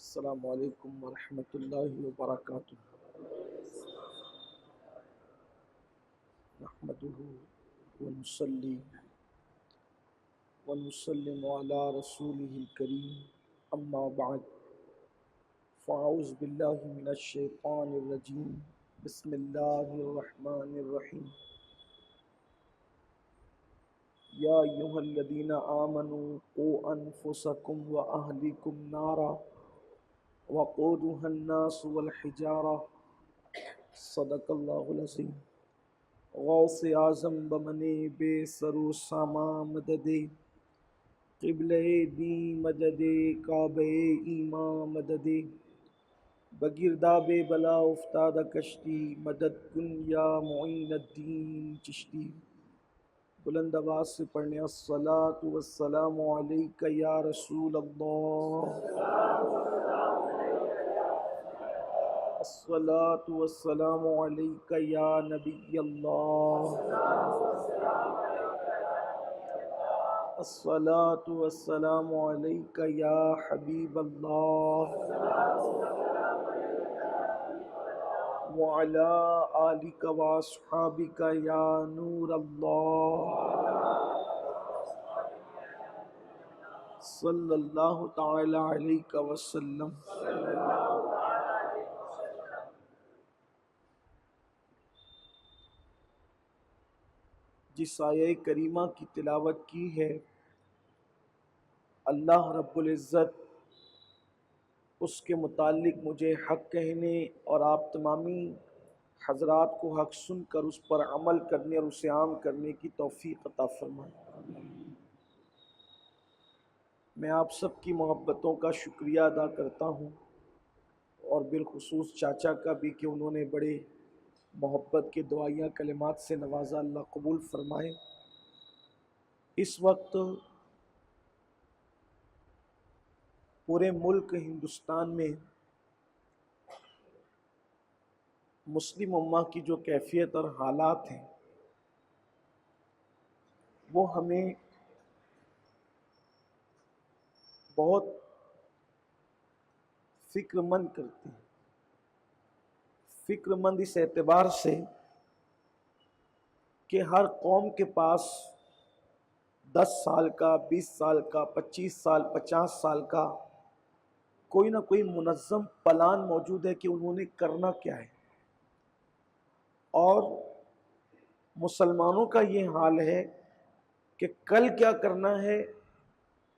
السلام علیکم ورحمۃ اللہ وبرکاتہ۔ نحمده ونصلي ونسلم على رسوله الكريم اما بعد فاعوذ باللہ من الشیطان الرجیم بسم اللہ الرحمن الرحیم۔ یا ایھا الذین آمنوا قوا انفسکم واہلکم نارا وقودها الناس والحجارہ صدق اللہ العظیم۔ غوث اعظم بمنے بے سرو ساما مدد قبلہ دی مدد کعبہ ایمان مدد بگرداب بلا افتاد کشتی مدد کن یا معین الدین چشتی۔ بلند آواز سے پڑھنے الصلاۃ والسلام علیک یا رسول اللہ، الصلاۃ والسلام علیک یا نبی اللہ، الصلاۃ والسلام علیک یا حبیب اللہ، وعلی آلک واصحابک یا نور اللہ، صلی اللہ تعالی علیہ وسلم۔ جس آیہ کریمہ کی تلاوت کی ہے، اللہ رب العزت اس کے متعلق مجھے حق کہنے اور آپ تمامی حضرات کو حق سن کر اس پر عمل کرنے اور اسے عام کرنے کی توفیق عطا فرمائے۔ میں آپ سب کی محبتوں کا شکریہ ادا کرتا ہوں، اور بالخصوص چاچا کا بھی کہ انہوں نے بڑے محبت کے دعائیہ کلمات سے نوازا، اللہ قبول فرمائے۔ اس وقت پورے ملک ہندوستان میں مسلم امہ کی جو کیفیت اور حالات ہیں وہ ہمیں بہت فکر مند کرتے ہیں۔ فکر مند اس اعتبار سے کہ ہر قوم کے پاس 10 سال کا، 20 سال کا، 25 سال، 50 سال کا کوئی نہ کوئی منظم پلان موجود ہے کہ انہوں نے کرنا کیا ہے، اور مسلمانوں کا یہ حال ہے کہ کل کیا کرنا ہے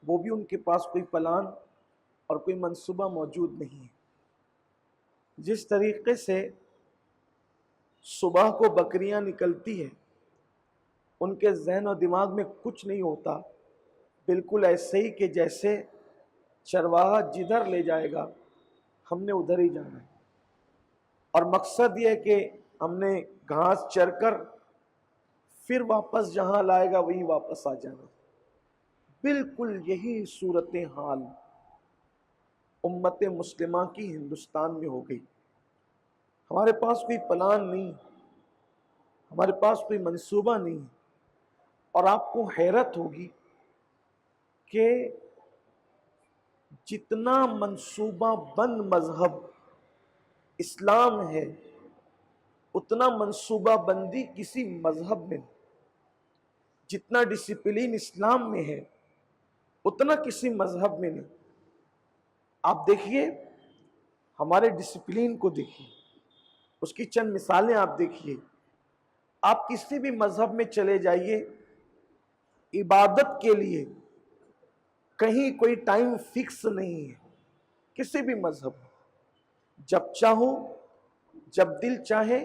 وہ بھی ان کے پاس کوئی پلان اور کوئی منصوبہ موجود نہیں ہے۔ جس طریقے سے صبح کو بکریاں نکلتی ہیں، ان کے ذہن و دماغ میں کچھ نہیں ہوتا، بالکل ایسے ہی کہ جیسے چرواہا جدھر لے جائے گا ہم نے ادھر ہی جانا ہے، اور مقصد یہ ہے کہ ہم نے گھاس چر کر پھر واپس جہاں لائے گا وہیں واپس آ جانا۔ بالکل یہی صورتحال امت مسلمہ کی ہندوستان میں ہو گئی۔ ہمارے پاس کوئی پلان نہیں، ہمارے پاس کوئی منصوبہ نہیں، اور آپ کو حیرت ہوگی کہ جتنا منصوبہ بند مذہب اسلام ہے اتنا منصوبہ بندی کسی مذہب میں نہیں، جتنا ڈسپلین اسلام میں ہے اتنا کسی مذہب میں نہیں۔ آپ دیکھیے، ہمارے ڈسپلین کو دیکھیے، اس کی چند مثالیں آپ دیکھیے۔ آپ کسی بھی مذہب میں چلے جائیے، عبادت کے لیے کہیں کوئی ٹائم فکس نہیں ہے، کسی بھی مذہب میں جب چاہو، جب دل چاہے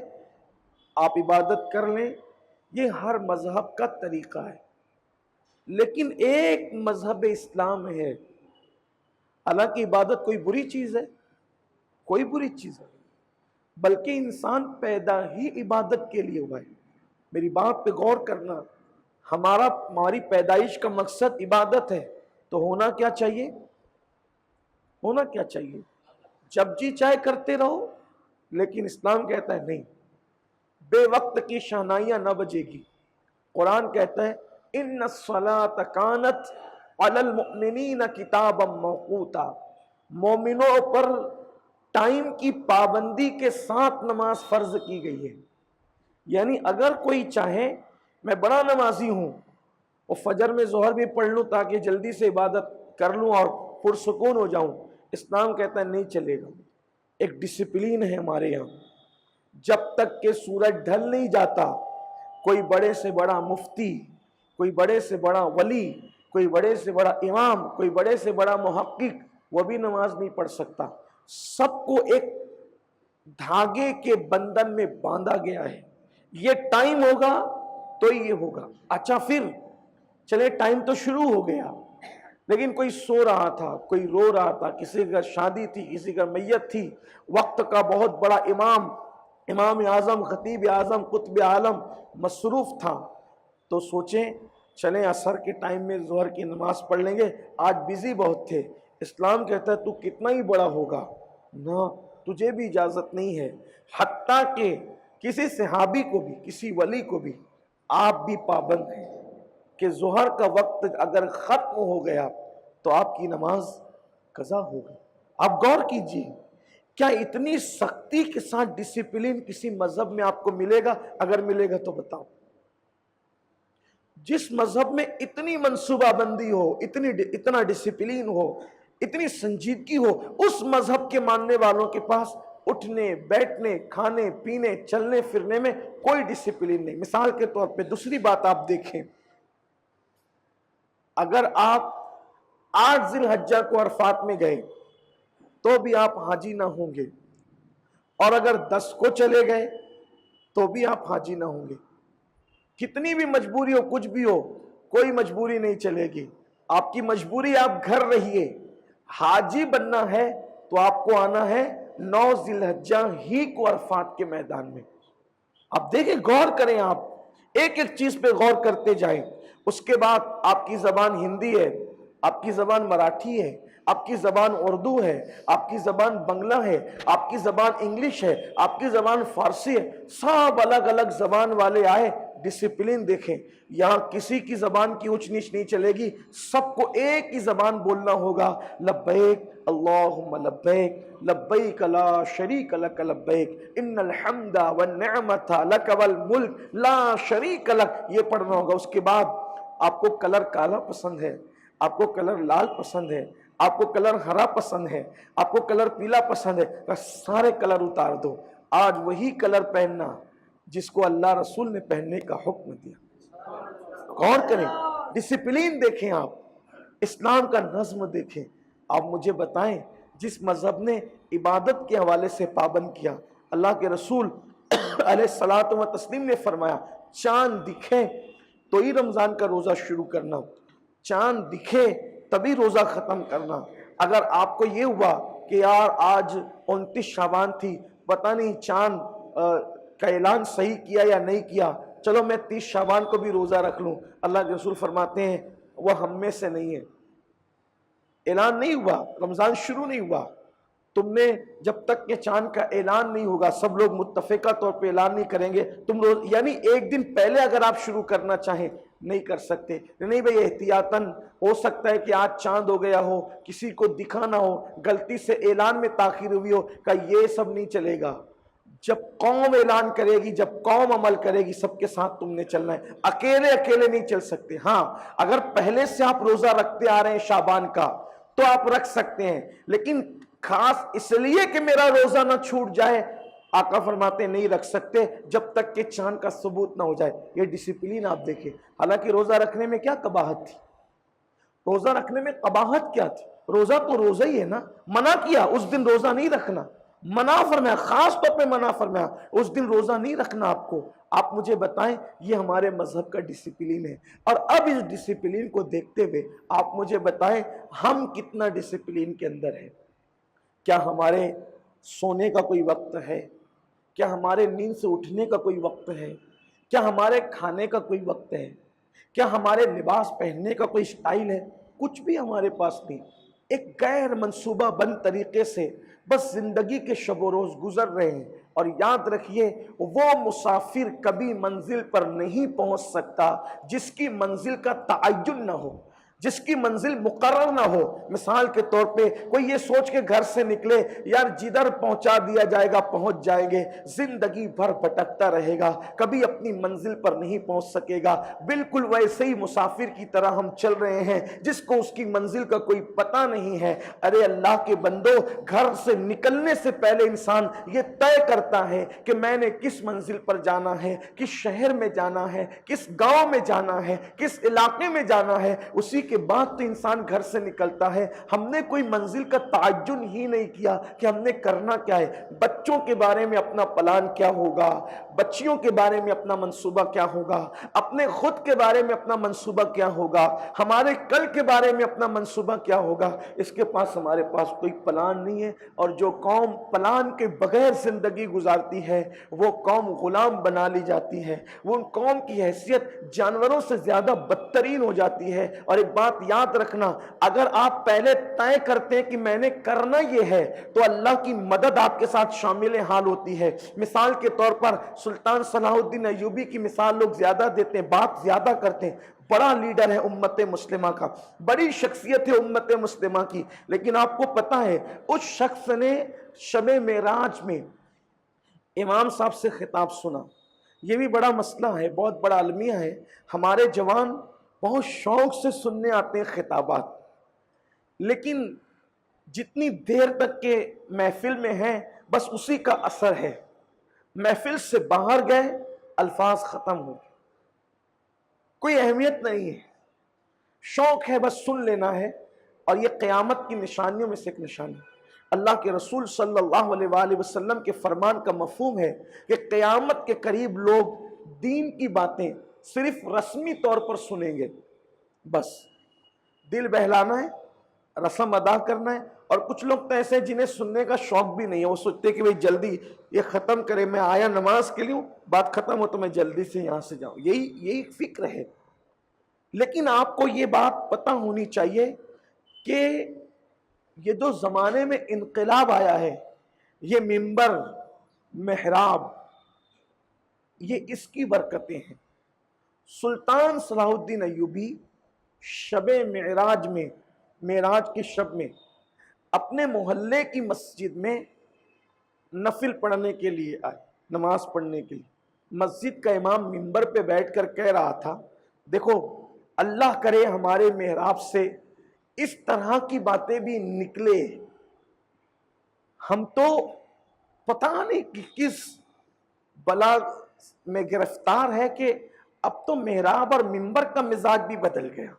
آپ عبادت کر لیں، یہ ہر مذہب کا طریقہ ہے۔ لیکن ایک مذہب اسلام ہے، حالانکہ عبادت کوئی بری چیز ہے، کوئی بری چیز ہے، بلکہ انسان پیدا ہی عبادت کے لیے ہوا ہے۔ میری بات پہ غور کرنا، ہماری پیدائش کا مقصد عبادت ہے، تو ہونا کیا چاہیے؟ ہونا کیا چاہیے؟ جب جی چاہے کرتے رہو، لیکن اسلام کہتا ہے نہیں، بے وقت کی شہنائیاں نہ بجے گی۔ قرآن کہتا ہے ان الصلاۃ کانت علی المؤمنین کتابا موقوتا، مومنوں پر ٹائم کی پابندی کے ساتھ نماز فرض کی گئی ہے. یعنی اگر کوئی چاہے میں بڑا نمازی ہوں اور فجر میں ظہر بھی پڑھ لوں تاکہ جلدی سے عبادت کر لوں اور پرسکون ہو جاؤں، اسلام کہتا ہے نہیں چلے گا. ایک ڈسپلین ہے ہمارے یہاں، جب تک کہ سورج ڈھل نہیں جاتا کوئی بڑے سے بڑا مفتی، کوئی بڑے سے بڑا ولی، کوئی بڑے سے بڑا امام، کوئی بڑے سے بڑا محقق وہ بھی نماز نہیں پڑھ سکتا. سب کو ایک دھاگے کے بندھن میں باندھا گیا ہے. یہ ٹائم ہوگا تو یہ ہوگا. اچھا پھر چلے ٹائم تو شروع ہو گیا، لیکن کوئی سو رہا تھا، کوئی رو رہا تھا، کسی کا شادی تھی، کسی کا میت تھی، وقت کا بہت بڑا امام اعظم، خطیب اعظم، قطب عالم مصروف تھا، تو سوچیں چلیں عصر کے ٹائم میں ظہر کی نماز پڑھ لیں گے، آج بزی بہت تھے. اسلام کہتا ہے تو کتنا ہی بڑا ہوگا نہ، تجھے بھی اجازت نہیں ہے. حتیٰ کہ کسی صحابی کو بھی، کسی ولی کو بھی آپ بھی پابند ہیں کہ ظہر کا وقت اگر ختم ہو گیا تو آپ کی نماز قضا ہوگی. آپ غور کیجئے، کیا اتنی سختی کے ساتھ ڈسپلین کسی مذہب میں آپ کو ملے گا؟ اگر ملے گا تو بتاؤ. جس مذہب میں اتنی منصوبہ بندی ہو، اتنا ڈسپلین ہو، اتنی سنجیدگی ہو، اس مذہب کے ماننے والوں کے پاس اٹھنے بیٹھنے کھانے پینے چلنے پھرنے میں کوئی ڈسپلین نہیں. مثال کے طور پہ دوسری بات آپ دیکھیں، اگر آپ 8 ذی الحجہ کو عرفات میں گئے تو بھی آپ حاجی نہ ہوں گے، اور اگر 10 کو چلے گئے تو بھی آپ حاجی نہ ہوں گے. کتنی بھی مجبوری ہو، کچھ بھی ہو، کوئی مجبوری نہیں چلے گی. آپ کی مجبوری آپ گھر رہیے. حاجی بننا ہے تو آپ کو آنا ہے 9 ذی الحجہ ہی کو عرفات کے میدان میں. اب دیکھیں، غور کریں، آپ ایک ایک چیز پہ غور کرتے جائیں. اس کے بعد آپ کی زبان ہندی ہے، آپ کی زبان مراٹھی ہے، آپ کی زبان اردو ہے، آپ کی زبان بنگلہ ہے، آپ کی زبان انگلش ہے، آپ کی زبان فارسی ہے. سب الگ الگ زبان والے آئے. ڈسپلین دیکھیں، یہاں کسی کی زبان کی اونچ نیچ نہیں چلے گی. سب کو ایک ہی زبان بولنا ہوگا، لبیک اللہم لبیک لبیک لا شریک لک لبیک ان الحمد والنعمت لک والملک لا شریک لک. یہ پڑھنا ہوگا. اس کے بعد آپ کو کلر کالا پسند ہے، آپ کو کلر لال پسند ہے، آپ کو کلر ہرا پسند ہے، آپ کو کلر پیلا پسند ہے، سارے کلر اتار دو. آج وہی کلر پہننا جس کو اللہ رسول نے پہننے کا حکم دیا. غور کریں، ڈسپلین دیکھیں، آپ اسلام کا نظم دیکھیں. آپ مجھے بتائیں، جس مذہب نے عبادت کے حوالے سے پابند کیا، اللہ کے رسول علیہ الصلوۃ والتسلیم نے فرمایا چاند دکھے تو ہی رمضان کا روزہ شروع کرنا، چاند دکھے تبھی روزہ ختم کرنا. اگر آپ کو یہ ہوا کہ یار آج 29 شعبان تھی، پتہ نہیں چاند کا اعلان صحیح کیا یا نہیں کیا، چلو میں 30 شعبان کو بھی روزہ رکھ لوں، اللہ کے رسول فرماتے ہیں وہ ہم میں سے نہیں ہے. اعلان نہیں ہوا، رمضان شروع نہیں ہوا، تم نے جب تک کہ چاند کا اعلان نہیں ہوگا، سب لوگ متفقہ طور پہ اعلان نہیں کریں گے، تم یعنی ایک دن پہلے اگر آپ شروع کرنا چاہیں نہیں کر سکتے. نہیں بھئی احتیاطاً، ہو سکتا ہے کہ آج چاند ہو گیا ہو، کسی کو دکھا نہ ہو، غلطی سے اعلان میں تاخیر ہوئی ہو، کہ یہ سب نہیں چلے گا. جب قوم اعلان کرے گی، جب قوم عمل کرے گی، سب کے ساتھ تم نے چلنا ہے، اکیلے نہیں چل سکتے. ہاں اگر پہلے سے آپ روزہ رکھتے آ رہے ہیں شعبان کا تو آپ رکھ سکتے ہیں، لیکن خاص اس لیے کہ میرا روزہ نہ چھوٹ جائے، آقا فرماتے نہیں رکھ سکتے جب تک کہ چاند کا ثبوت نہ ہو جائے. یہ ڈسپلین آپ دیکھیں. حالانکہ روزہ رکھنے میں کیا قباحت تھی، روزہ رکھنے میں قباحت کیا تھی؟ روزہ تو روزہ ہی ہے نا. منع کیا اس دن روزہ نہیں رکھنا، منع فرمایا، خاص طور پہ منع فرمایا اس دن روزہ نہیں رکھنا آپ کو. آپ مجھے بتائیں، یہ ہمارے مذہب کا ڈسپلین ہے. اور اب اس ڈسپلین کو دیکھتے ہوئے آپ مجھے بتائیں ہم کتنا ڈسپلین کے اندر ہیں. کیا ہمارے سونے کا کوئی وقت ہے؟ کیا ہمارے نیند سے اٹھنے کا کوئی وقت ہے؟ کیا ہمارے کھانے کا کوئی وقت ہے؟ کیا ہمارے لباس پہننے کا کوئی سٹائل ہے؟ کچھ بھی ہمارے پاس نہیں. ایک غیر منصوبہ بند طریقے سے بس زندگی کے شب و روز گزر رہے ہیں. اور یاد رکھیے، وہ مسافر کبھی منزل پر نہیں پہنچ سکتا جس کی منزل کا تعین نہ ہو. جس کی منزل مقرر نہ ہو. مثال کے طور پہ کوئی یہ سوچ کے گھر سے نکلے یار جدھر پہنچا دیا جائے گا پہنچ جائیں گے، زندگی بھر بھٹکتا رہے گا، کبھی اپنی منزل پر نہیں پہنچ سکے گا. بالکل ویسے ہی مسافر کی طرح ہم چل رہے ہیں جس کو اس کی منزل کا کوئی پتہ نہیں ہے. ارے اللہ کے بندو، گھر سے نکلنے سے پہلے انسان یہ طے کرتا ہے کہ میں نے کس منزل پر جانا ہے، کس شہر میں جانا ہے، کس گاؤں میں جانا ہے، کس علاقے میں جانا ہے. اسی کے بعد تو انسان گھر سے نکلتا ہے. ہم نے کوئی منزل کا تعین ہی نہیں کیا کہ ہم نے کرنا کیا ہے. بچوں کے بارے میں اپنا پلان کیا ہوگا، بچیوں کے بارے میں اپنا منصوبہ کیا ہوگا، اپنے خود کے بارے میں اپنا منصوبہ کیا ہوگا، ہمارے کل کے بارے میں اپنا منصوبہ کیا ہوگا. اس کے پاس ہمارے پاس کوئی پلان نہیں ہے. اور جو قوم پلان کے بغیر زندگی گزارتی ہے وہ قوم غلام بنا لی جاتی ہے. وہ ان قوم کی حیثیت جانوروں سے زیادہ بدترین ہو جاتی ہے. اور ایک بات یاد رکھنا، اگر آپ پہلے طے کرتے ہیں کہ میں نے کرنا یہ ہے تو اللہ کی مدد آپ کے ساتھ شامل حال ہوتی ہے. مثال کے طور پر سلطان صلاح الدین ایوبی کی مثال لوگ زیادہ دیتے ہیں، بات زیادہ کرتے ہیں. بڑا لیڈر ہے امت مسلمہ کا، بڑی شخصیت ہے امت مسلمہ کی، لیکن آپ کو پتا ہے اس شخص نے شب معراج میں امام صاحب سے خطاب سنا. یہ بھی بڑا مسئلہ ہے، بہت بڑا المیہ ہے. ہمارے جوان بہت شوق سے سننے آتے ہیں خطابات، لیکن جتنی دیر تک کے محفل میں ہیں بس اسی کا اثر ہے. محفل سے باہر گئے الفاظ ختم ہو گئے، کوئی اہمیت نہیں ہے. شوق ہے بس سن لینا ہے. اور یہ قیامت کی نشانیوں میں سے ایک نشانی. اللہ کے رسول صلی اللہ علیہ وآلہ وسلم کے فرمان کا مفہوم ہے کہ قیامت کے قریب لوگ دین کی باتیں صرف رسمی طور پر سنیں گے، بس دل بہلانا ہے، رسم ادا کرنا ہے. اور کچھ لوگ تو ایسے ہیں جنہیں سننے کا شوق بھی نہیں ہے. وہ سوچتے ہیں کہ بھئی جلدی یہ ختم کرے، میں آیا نماز کے لیے، بات ختم ہو تو میں جلدی سے یہاں سے جاؤں. یہی فکر ہے. لیکن آپ کو یہ بات پتہ ہونی چاہیے کہ یہ جو زمانے میں انقلاب آیا ہے، یہ منبر، محراب، یہ اس کی برکتیں ہیں. سلطان صلاح الدین ایوبی شب معراج میں، معراج کی شب میں اپنے محلے کی مسجد میں نفل پڑھنے کے لیے آئے، نماز پڑھنے کے لیے. مسجد کا امام منبر پہ بیٹھ کر کہہ رہا تھا، دیکھو اللہ کرے ہمارے محراب سے اس طرح کی باتیں بھی نکلے. ہم تو پتہ نہیں کہ کس بلا میں گرفتار ہے کہ اب تو محراب اور منبر کا مزاج بھی بدل گیا.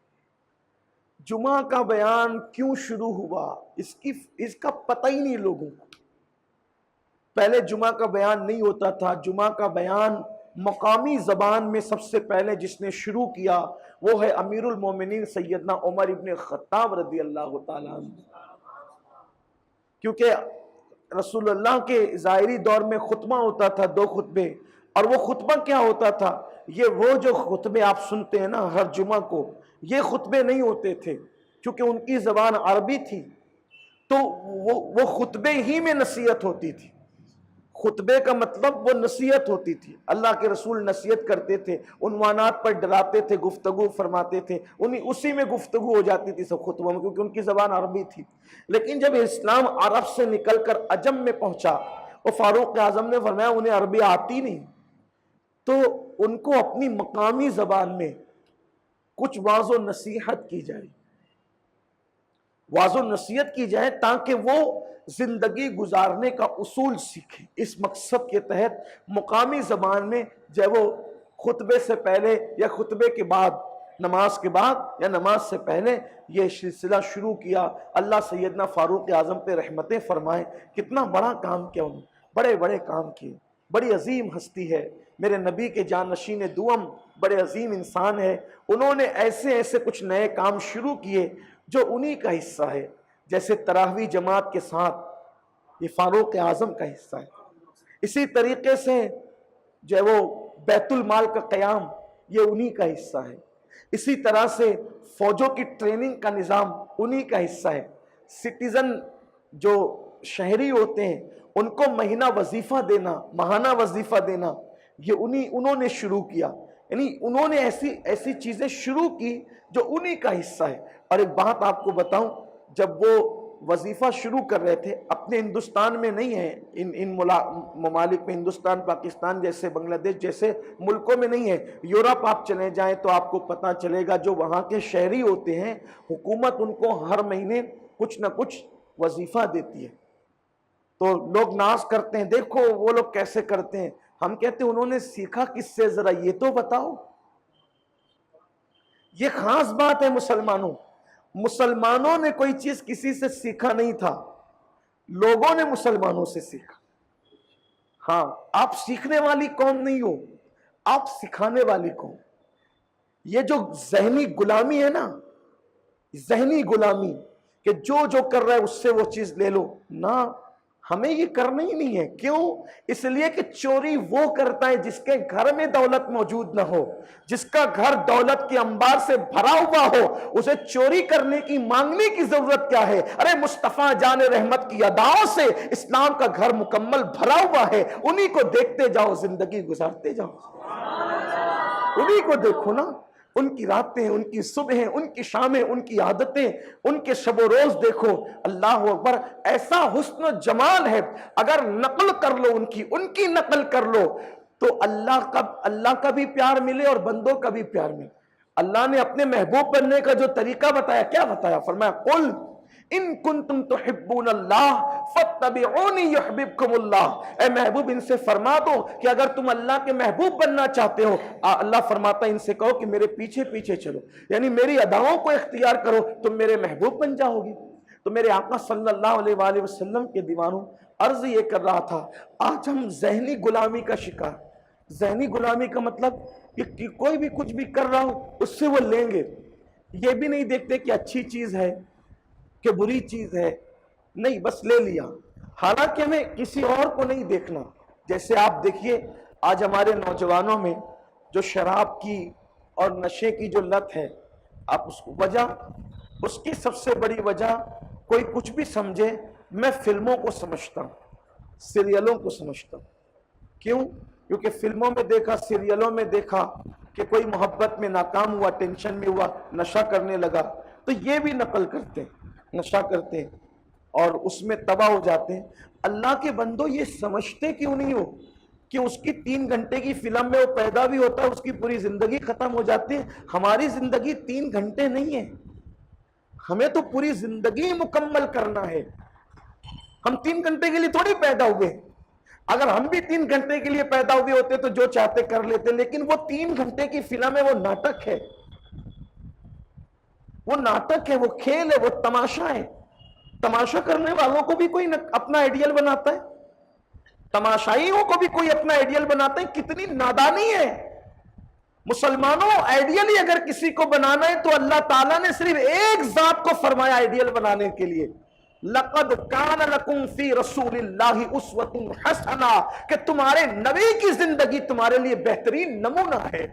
جمعہ کا بیان کیوں شروع ہوا اس کا پتہ ہی نہیں لوگوں کو. پہلے جمعہ کا بیان نہیں ہوتا تھا. جمعہ کا بیان مقامی زبان میں سب سے پہلے جس نے شروع کیا وہ ہے امیر المومنین سیدنا عمر ابن خطاب رضی اللہ تعالیٰ عنہ. کیونکہ رسول اللہ کے ظاہری دور میں خطبہ ہوتا تھا، 2 خطبے. اور وہ خطبہ کیا ہوتا تھا؟ یہ وہ جو خطبے آپ سنتے ہیں نا ہر جمعہ کو، یہ خطبے نہیں ہوتے تھے کیونکہ ان کی زبان عربی تھی. تو وہ خطبے ہی میں نصیحت ہوتی تھی. خطبے کا مطلب وہ نصیحت ہوتی تھی. اللہ کے رسول نصیحت کرتے تھے، عنوانات پر ڈراتے تھے، گفتگو فرماتے تھے، اسی میں گفتگو ہو جاتی تھی سب خطبوں میں کیونکہ ان کی زبان عربی تھی. لیکن جب اسلام عرب سے نکل کر عجم میں پہنچا اور فاروق اعظم نے فرمایا انہیں عربی آتی نہیں، تو ان کو اپنی مقامی زبان میں کچھ واعظ و نصیحت کی جائے، واعظ و نصیحت کی جائے تاکہ وہ زندگی گزارنے کا اصول سیکھیں. اس مقصد کے تحت مقامی زبان میں جب وہ خطبے سے پہلے یا خطبے کے بعد، نماز کے بعد یا نماز سے پہلے یہ سلسلہ شروع کیا. اللہ سیدنا فاروق اعظم پہ رحمتیں فرمائے. کتنا بڑا کام کیا انہوں نے، بڑے بڑے کام کیے. بڑی عظیم ہستی ہے، میرے نبی کے جانشین دوم، بڑے عظیم انسان ہے. انہوں نے ایسے کچھ نئے کام شروع کیے جو انہی کا حصہ ہے. جیسے تراویح جماعت کے ساتھ، یہ فاروق اعظم کا حصہ ہے. اسی طریقے سے جو ہے وہ بیت المال کا قیام، یہ انہی کا حصہ ہے. اسی طرح سے فوجوں کی ٹریننگ کا نظام انہی کا حصہ ہے. سٹیزن جو شہری ہوتے ہیں ان کو مہینہ وظیفہ دینا، ماہانہ وظیفہ دینا، یہ انہوں نے شروع کیا. یعنی انہوں نے ایسی چیزیں شروع کی جو انہی کا حصہ ہے. اور ایک بات آپ کو بتاؤں، جب وہ وظیفہ شروع کر رہے تھے، اپنے ہندوستان میں نہیں ہے، ان ممالک میں، ہندوستان، پاکستان جیسے، بنگلہ دیش جیسے ملکوں میں نہیں ہے. یورپ آپ چلے جائیں تو آپ کو پتہ چلے گا، جو وہاں کے شہری ہوتے ہیں، حکومت ان کو ہر مہینے کچھ نہ کچھ وظیفہ دیتی ہے. تو لوگ ناز کرتے ہیں، دیکھو وہ لوگ کیسے کرتے ہیں. ہم کہتے ہیں انہوں نے سیکھا کس سے، ذرا یہ تو بتاؤ. یہ خاص بات ہے مسلمانوں نے کوئی چیز کسی سے سیکھا نہیں تھا، لوگوں نے مسلمانوں سے سیکھا. ہاں، آپ سیکھنے والی قوم نہیں ہو، آپ سکھانے والی قوم. یہ جو ذہنی غلامی ہے نا، ذہنی غلامی کہ جو کر رہا ہے اس سے وہ چیز لے لو، نہ، ہمیں یہ کرنا ہی نہیں ہے. کیوں؟ اس لیے کہ چوری وہ کرتا ہے جس کے گھر میں دولت موجود نہ ہو. جس کا گھر دولت کے انبار سے بھرا ہوا ہو، اسے چوری کرنے کی، مانگنے کی ضرورت کیا ہے؟ ارے مصطفیٰ جان رحمت کی اداؤں سے اسلام کا گھر مکمل بھرا ہوا ہے، انہی کو دیکھتے جاؤ، زندگی گزارتے جاؤ. انہی کو دیکھو نا، ان کی راتیں، ان کی صبحیں، ان کی شامیں، ان کی عادتیں، ان کے شب و روز دیکھو. اللہ اکبر، ایسا حسن و جمال ہے. اگر نقل کر لو ان کی نقل کر لو تو اللہ کا بھی پیار ملے اور بندوں کا بھی پیار ملے. اللہ نے اپنے محبوب بننے کا جو طریقہ بتایا، کیا بتایا؟ فرمایا قل ان کنتم تحبون اللہ فاتبعونی یحببکم اللہ. اے محبوب ان سے فرما دو کہ اگر تم اللہ کے محبوب بننا چاہتے ہو، اللہ فرماتا ہے ان سے کہو کہ میرے پیچھے پیچھے چلو، یعنی میری اداؤں کو اختیار کرو، تم میرے محبوب بن جاؤ گی. تو میرے آقا صلی اللہ علیہ وآلہ وسلم کے دیوانوں، عرض یہ کر رہا تھا، آج ہم ذہنی غلامی کا شکار. ذہنی غلامی کا مطلب کہ کوئی بھی کچھ بھی کر رہا ہو اس سے وہ لیں گے. یہ بھی نہیں دیکھتے کہ اچھی چیز ہے کہ بری چیز ہے، نہیں، بس لے لیا. حالانکہ ہمیں کسی اور کو نہیں دیکھنا. جیسے آپ دیکھیے آج ہمارے نوجوانوں میں جو شراب کی اور نشے کی جو لت ہے، آپ اس کی سب سے بڑی وجہ، کوئی کچھ بھی سمجھے، میں فلموں کو سمجھتا ہوں، سیریلوں کو سمجھتا ہوں. کیوں؟ کیونکہ فلموں میں دیکھا، سیریلوں میں دیکھا کہ کوئی محبت میں ناکام ہوا، ٹینشن میں ہوا، نشہ کرنے لگا، تو یہ بھی نقل کرتے ہیں، نشہ کرتے ہیں اور اس میں تباہ ہو جاتے ہیں. اللہ کے بندو، یہ سمجھتے کیوں نہیں ہو کہ اس کی 3 گھنٹے کی فلم میں وہ پیدا بھی ہوتا ہے، اس کی پوری زندگی ختم ہو جاتی ہے. ہماری زندگی 3 گھنٹے نہیں ہے، ہمیں تو پوری زندگی مکمل کرنا ہے. ہم 3 گھنٹے کے لیے تھوڑی پیدا ہوئے. اگر ہم بھی 3 گھنٹے کے لیے پیدا ہوئے ہوتے تو جو چاہتے کر لیتے، لیکن وہ 3 گھنٹے کی فلم ہے، وہ ناٹک ہے، وہ ناٹک ہے، وہ کھیل ہے، وہ تماشا ہے. تماشا کرنے والوں کو بھی کوئی اپنا آئیڈیل بناتا ہے، تماشائیوں کو بھی کوئی اپنا آئیڈیل بناتا ہے. کتنی نادانی ہے مسلمانوں. آئیڈیل ہی اگر کسی کو بنانا ہے تو اللہ تعالیٰ نے صرف ایک ذات کو فرمایا آئیڈیل بنانے کے لیے، لَقَدْ كَانَ لَكُمْ فِي رَسُولِ اللَّهِ أُسْوَةٌ حَسَنَةٌ، کہ تمہارے نبی کی زندگی تمہارے لیے بہترین نمونہ ہے.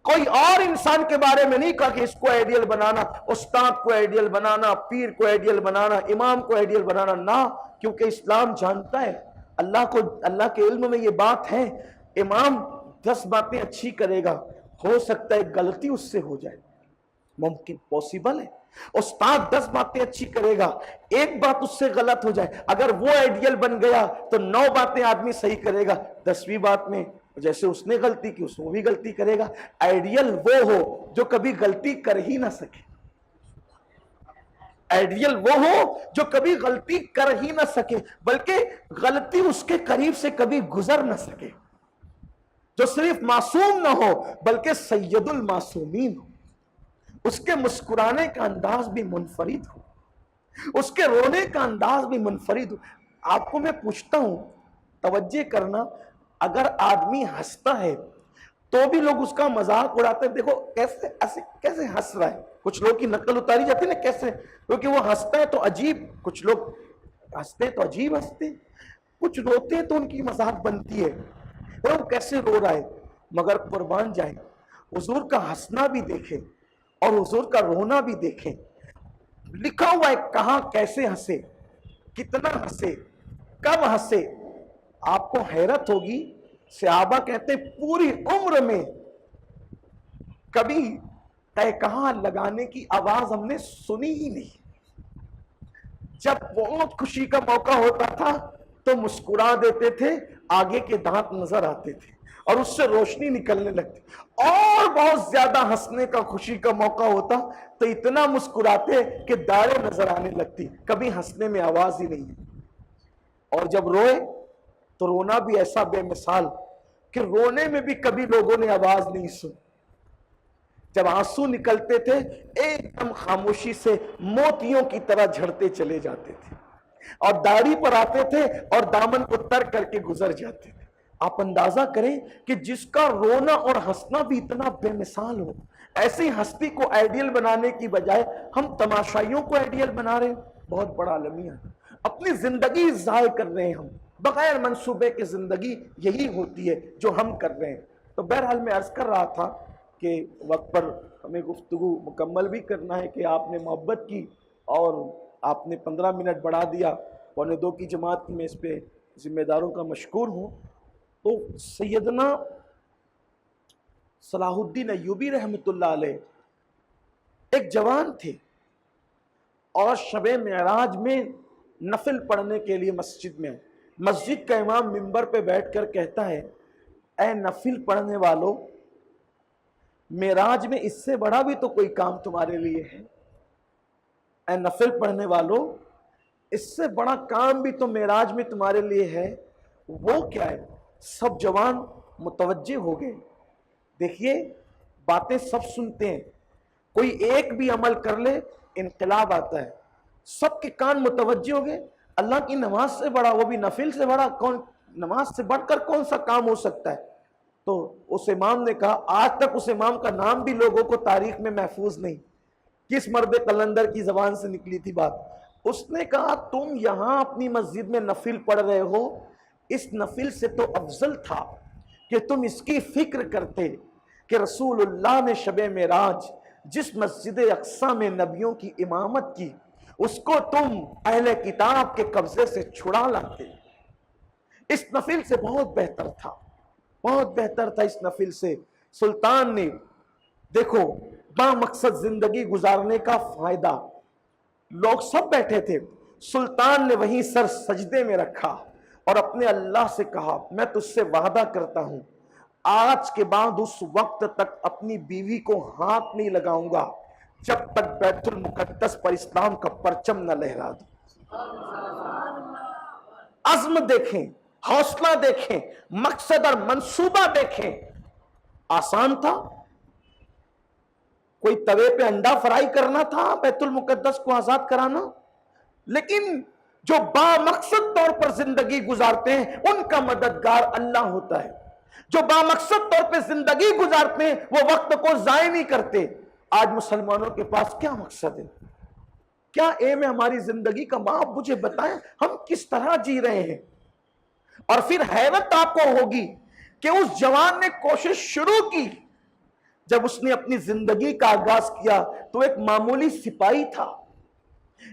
کوئی اور انسان کے بارے میں نہیں کہا کہ اس کو آئیڈیل بنانا، استاد کو آئیڈیل بنانا، پیر کو آئیڈیل بنانا، امام کو آئیڈیل بنانا، نہ. کیونکہ اسلام جانتا ہے، اللہ کے علم میں یہ بات ہے، امام 10 باتیں اچھی کرے گا، ہو سکتا ہے غلطی اس سے ہو جائے، ممکن، پوسیبل ہے. استاد 10 باتیں اچھی کرے گا، ایک بات اس سے غلط ہو جائے، اگر وہ آئیڈیل بن گیا تو 9 باتیں آدمی صحیح کرے گا، 10ویں بات میں جیسے اس نے غلطی کی اس میں بھی غلطی کرے گا. آئیڈیل وہ ہو جو کبھی غلطی کر ہی نہ سکے. آئیڈیل وہ ہو جو کبھی غلطی کر ہی نہ سکے، بلکہ غلطی اس کے قریب سے کبھی گزر نہ سکے. جو صرف معصوم نہ ہو بلکہ سید المعصومین ہو، اس کے مسکرانے کا انداز بھی منفرد ہو، اس کے رونے کا انداز بھی منفرد ہو. آپ کو میں پوچھتا ہوں، توجہ کرنا، اگر آدمی ہنستا ہے تو بھی لوگ اس کا مذاق اڑاتے ہیں. دیکھو کیسے ہنس رہا ہے. کچھ لوگ کی نقل اتاری جاتی ہے نا، کیسے، کیونکہ وہ ہنستا ہے تو عجیب، کچھ لوگ ہنستے ہیں تو عجیب ہنستے ہیں، کچھ روتے ہیں تو ان کی مذاق بنتی ہے. وہ کیسے رو رہا ہے، مگر قربان جائیں، حضور کا ہنسنا بھی دیکھیں اور حضور کا رونا بھی دیکھیں. لکھا ہوا ہے کہاں کیسے ہنسے، کتنا ہنسے، کب ہنسے. آپ کو حیرت ہوگی، صحابہ کہتے ہیں پوری عمر میں کبھی کہاں لگانے کی آواز ہم نے سنی ہی نہیں. جب بہت خوشی کا موقع ہوتا تھا تو مسکرا دیتے تھے, آگے کے دانت نظر آتے تھے اور اس سے روشنی نکلنے لگتی, اور بہت زیادہ ہنسنے کا خوشی کا موقع ہوتا تو اتنا مسکراتے کہ داڑیں نظر آنے لگتی, کبھی ہنسنے میں آواز ہی نہیں ہے. اور جب روئے تو رونا بھی ایسا بے مثال کہ رونے میں بھی کبھی لوگوں نے آواز نہیں سنی. جب آنسو نکلتے تھے ایک دم خاموشی سے موتیوں کی طرح جھڑتے چلے جاتے تھے, اور داڑھی پر آتے تھے اور دامن کو تر کر کے گزر جاتے تھے. آپ اندازہ کریں کہ جس کا رونا اور ہنسنا بھی اتنا بے مثال ہو, ایسی ہستی کو آئیڈیل بنانے کی بجائے ہم تماشائیوں کو آئیڈیل بنا رہے ہیں. بہت بڑا المیہ, اپنی زندگی ضائع کر رہے ہیں ہم بغیر منصوبے کی. زندگی یہی ہوتی ہے جو ہم کر رہے ہیں. تو بہرحال میں عرض کر رہا تھا کہ وقت پر ہمیں گفتگو مکمل بھی کرنا ہے کہ آپ نے محبت کی اور آپ نے 15 منٹ بڑھا دیا, 1:45 کی جماعت کی. میں اس پہ ذمہ داروں کا مشکور ہوں. تو سیدنا صلاح الدین ایوبی رحمۃ اللہ علیہ ایک جوان تھے اور شب معراج میں نفل پڑھنے کے لیے مسجد کا امام منبر پہ بیٹھ کر کہتا ہے, اے نفل پڑھنے والوں, معراج میں اس سے بڑا بھی تو کوئی کام تمہارے لیے ہے. اے نفل پڑھنے والوں, اس سے بڑا کام بھی تو معراج میں تمہارے لیے ہے. وہ کیا ہے؟ سب جوان متوجہ ہو گئے. دیکھیے باتیں سب سنتے ہیں, کوئی ایک بھی عمل کر لے انقلاب آتا ہے. سب کے کان متوجہ ہو گئے. اللہ کی نماز سے بڑا, وہ بھی نفل سے بڑا, نماز سے بڑھ کر کون سا کام ہو سکتا ہے؟ تو اس امام نے کہا, آج تک اس امام کا نام بھی لوگوں کو تاریخ میں محفوظ نہیں, کس مرد قلندر کی زبان سے نکلی تھی بات. اس نے کہا تم یہاں اپنی مسجد میں نفل پڑھ رہے ہو, اس نفل سے تو افضل تھا کہ تم اس کی فکر کرتے کہ رسول اللہ نے شب معراج جس مسجد اقصی میں نبیوں کی امامت کی, اس کو تم اہل کتاب کے قبضے سے چھڑا لاتے. اس نفل سے بہت بہتر تھا, بہت بہتر تھا. اس نفل سے سلطان نے, دیکھو با مقصد زندگی گزارنے کا فائدہ, لوگ سب بیٹھے تھے, سلطان نے وہیں سر سجدے میں رکھا اور اپنے اللہ سے کہا, میں تجھ سے وعدہ کرتا ہوں آج کے بعد اس وقت تک اپنی بیوی کو ہاتھ نہیں لگاؤں گا جب تک بیت المقدس پر اسلام کا پرچم نہ لہرا دوں. عزم دیکھیں, حوصلہ دیکھیں, مقصد اور منصوبہ دیکھیں. آسان تھا؟ کوئی توے پہ انڈا فرائی کرنا تھا بیت المقدس کو آزاد کرانا؟ لیکن جو با مقصد طور پر زندگی گزارتے ہیں ان کا مددگار اللہ ہوتا ہے. جو با مقصد طور پہ زندگی گزارتے ہیں وہ وقت کو ضائع نہیں کرتے. آج مسلمانوں کے پاس کیا مقصد ہے, کیا ایم ہے ہماری زندگی کا؟ آپ مجھے بتائیں ہم کس طرح جی رہے ہیں. اور پھر حیرت آپ کو ہوگی کہ اس جوان نے کوشش شروع کی. جب اس نے اپنی زندگی کا آغاز کیا تو ایک معمولی سپاہی تھا,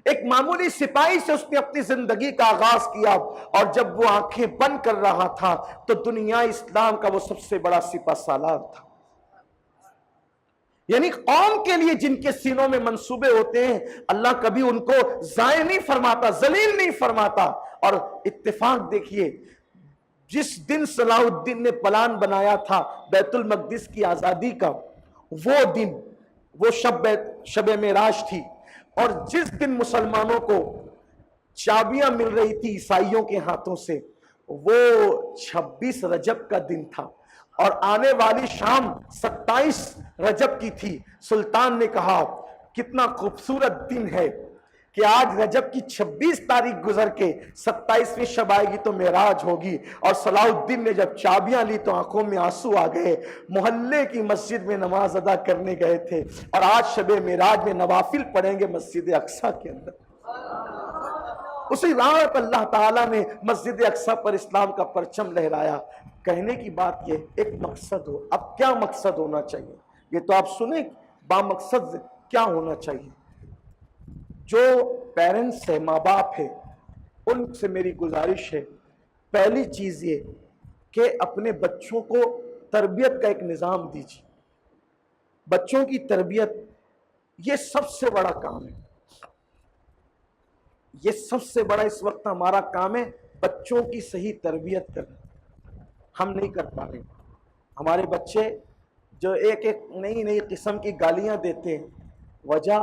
ایک معمولی سپاہی سے اس نے اپنی زندگی کا آغاز کیا, اور جب وہ آنکھیں بند کر رہا تھا تو دنیا اسلام کا وہ سب سے بڑا سپہ سالار تھا. یعنی قوم کے لیے جن کے سینوں میں منصوبے ہوتے ہیں اللہ کبھی ان کو ضائع نہیں فرماتا, ذلیل نہیں فرماتا. اور اتفاق دیکھیے, جس دن صلاح الدین نے پلان بنایا تھا بیت المقدس کی آزادی کا, وہ دن, وہ شب معراج تھی, اور جس دن مسلمانوں کو چابیاں مل رہی تھی عیسائیوں کے ہاتھوں سے, وہ 26 رجب کا دن تھا, اور آنے والی شام 27 رجب کی تھی. سلطان نے کہا کتنا خوبصورت دن ہے کہ آج رجب کی 26 تاریخ گزر کے 27ویں شب آئے گی تو معراج ہوگی. اور صلاح الدین نے جب چابیاں لی تو آنکھوں میں آنسو آ گئے. محلے کی مسجد میں نماز ادا کرنے گئے تھے, اور آج شب معراج میں نوافل پڑھیں گے مسجد اقصی کے اندر. اسی رات اللہ تعالیٰ نے مسجد اقصی پر اسلام کا پرچم لہرایا. کہنے کی بات یہ, ایک مقصد ہو. اب کیا مقصد ہونا چاہیے یہ تو آپ سنیں, با مقصد کیا ہونا چاہیے. جو پیرنٹس ہیں, ماں باپ ہیں, ان سے میری گزارش ہے, پہلی چیز یہ کہ اپنے بچوں کو تربیت کا ایک نظام دیجیے. بچوں کی تربیت یہ سب سے بڑا کام ہے، یہ سب سے بڑا اس وقت ہمارا کام ہے، بچوں کی صحیح تربیت کرنا ہم نہیں کر پا رہے۔ ہمارے بچے جو ایک ایک نئی نئی قسم کی گالیاں دیتے ہیں، وجہ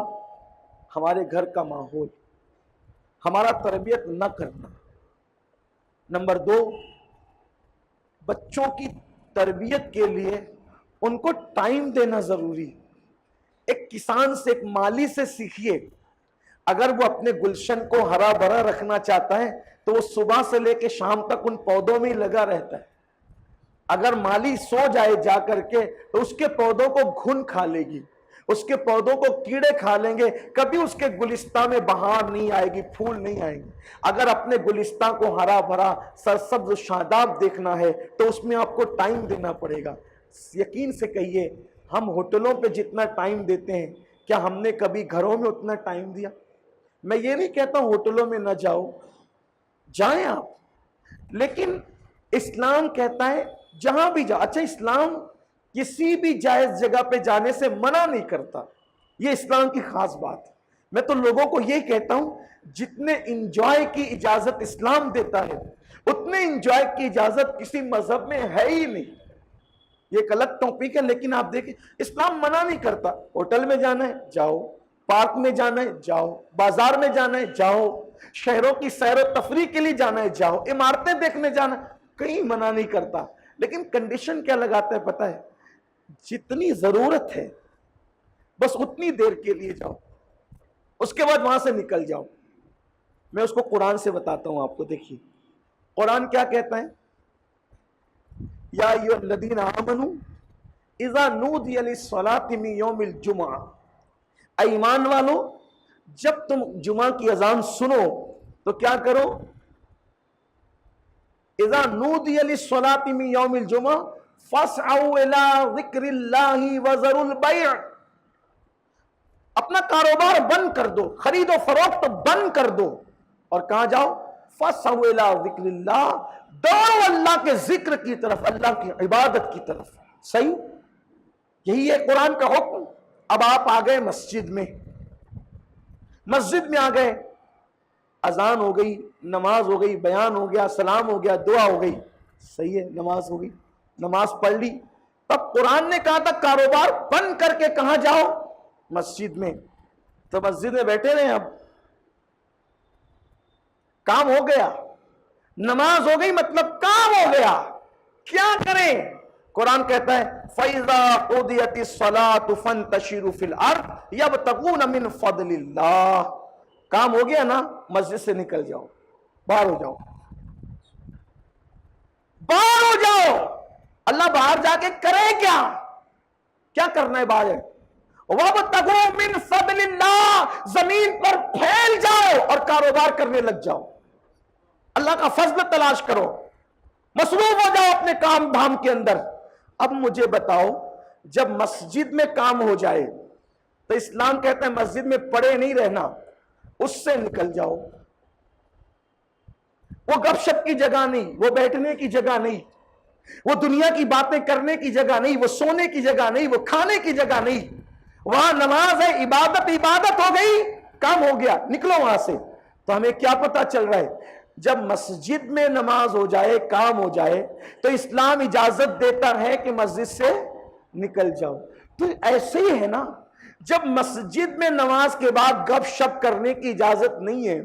ہمارے گھر کا ماحول، ہمارا تربیت نہ کرنا۔ نمبر دو، بچوں کی تربیت کے لیے ان کو ٹائم دینا ضروری۔ ایک کسان سے، ایک مالی سے سیکھیے، اگر وہ اپنے گلشن کو ہرا بھرا رکھنا چاہتا ہے تو وہ صبح سے لے کے شام تک ان پودوں میں ہی لگا رہتا ہے۔ اگر مالی سو جائے جا کر کے تو اس کے پودوں کو گھن کھا لے گی، اس کے پودوں کو کیڑے کھا لیں گے، کبھی اس کے گلستان میں بہار نہیں آئے گی، پھول نہیں آئیں گے۔ اگر اپنے گلستان کو ہرا بھرا سرسبز و شاداب دیکھنا ہے تو اس میں آپ کو ٹائم دینا پڑے گا۔ یقین سے کہیے، ہم ہوٹلوں پہ جتنا ٹائم دیتے ہیں، کیا ہم نے کبھی گھروں میں اتنا ٹائم دیا؟ میں یہ نہیں کہتا ہوں ہوٹلوں میں نہ جاؤ، جائیں آپ، لیکن اسلام کہتا ہے جہاں بھی جاؤ۔ اچھا، اسلام کسی بھی جائز جگہ پہ جانے سے منع نہیں کرتا، یہ اسلام کی خاص بات ہے۔ میں تو لوگوں کو یہ کہتا ہوں، جتنے انجوائے کی اجازت اسلام دیتا ہے اتنے انجوائے کی اجازت کسی مذہب میں ہے ہی نہیں۔ یہ ایک الگ ٹاپک ہے، لیکن آپ دیکھیں اسلام منع نہیں کرتا۔ ہوٹل میں جانا ہے جاؤ، پارک میں جانا ہے جاؤ، بازار میں جانا ہے جاؤ، شہروں کی سیر و تفریح کے لیے جانا ہے جاؤ، عمارتیں دیکھنے جانا ہے، کہیں منع نہیں کرتا۔ لیکن کنڈیشن کیا لگاتا ہے پتہ ہے؟ جتنی ضرورت ہے بس اتنی دیر کے لیے جاؤ، اس کے بعد وہاں سے نکل جاؤ۔ میں اس کو قرآن سے بتاتا ہوں آپ کو، دیکھیے قرآن کیا کہتا ہے؟ یا ایھا الذین آمنوا اذا نودی للصلاۃ من یوم الجمعہ، اے ایمان والو جب تم جمعہ کی اذان سنو تو کیا کرو؟ اذا نودی للصلاۃ من یوم الجمعہ فاسعوا الی ذکر اللہ وذروا البیع، اپنا کاروبار بند کر دو، خرید و فروخت بند کر دو، اور کہاں جاؤ؟ فاسعوا الی ذکر اللہ، دوڑو اللہ کے ذکر کی طرف، اللہ کی عبادت کی طرف۔ صحیح، یہی ہے قرآن کا حکم۔ اب آپ آ گئے مسجد میں، مسجد میں آ گئے، اذان ہو گئی، نماز ہو گئی، بیان ہو گیا، سلام ہو گیا، دعا ہو گئی، صحیح ہے، نماز ہو گئی، نماز پڑھ لی۔ تب قرآن نے کہا تھا کاروبار بند کر کے کہاں جاؤ؟ مسجد میں۔ تو مسجد میں بیٹھے رہے، اب کام ہو گیا، نماز ہو گئی، مطلب کام ہو گیا، کیا کریں؟ قرآن کہتا ہے فَإِذَا قُضِيَتِ الصَّلَاةُ فَانتَشِرُوا فِي الْأَرْضِ يَبْتَغُونَ مِنْ فَضْلِ اللَّهِ، کام ہو گیا نا، مسجد سے نکل جاؤ، باہر ہو جاؤ، باہر ہو جاؤ۔ اللہ باہر جا کے کرے کیا؟ کیا کرنا ہے باہر؟ وَابْتَغُوا مِنْ فَضْلِ اللَّهِ، زمین پر پھیل جاؤ اور کاروبار کرنے لگ جاؤ، اللہ کا فضل تلاش کرو، مصروف ہو جاؤ اپنے کام دھام کے اندر۔ اب مجھے بتاؤ، جب مسجد میں کام ہو جائے تو اسلام کہتا ہے مسجد میں پڑے نہیں رہنا، اس سے نکل جاؤ۔ وہ گپ شپ کی جگہ نہیں، وہ بیٹھنے کی جگہ نہیں، وہ دنیا کی باتیں کرنے کی جگہ نہیں، وہ سونے کی جگہ نہیں، وہ کھانے کی جگہ نہیں، وہاں نماز ہے، عبادت، عبادت ہو گئی، کام ہو گیا، نکلو وہاں سے۔ تو ہمیں کیا پتا چل رہا ہے؟ جب مسجد میں نماز ہو جائے، کام ہو جائے، تو اسلام اجازت دیتا ہے کہ مسجد سے نکل جاؤ۔ تو ایسے ہی ہے نا، جب مسجد میں نماز کے بعد گپ شپ کرنے کی اجازت نہیں ہے،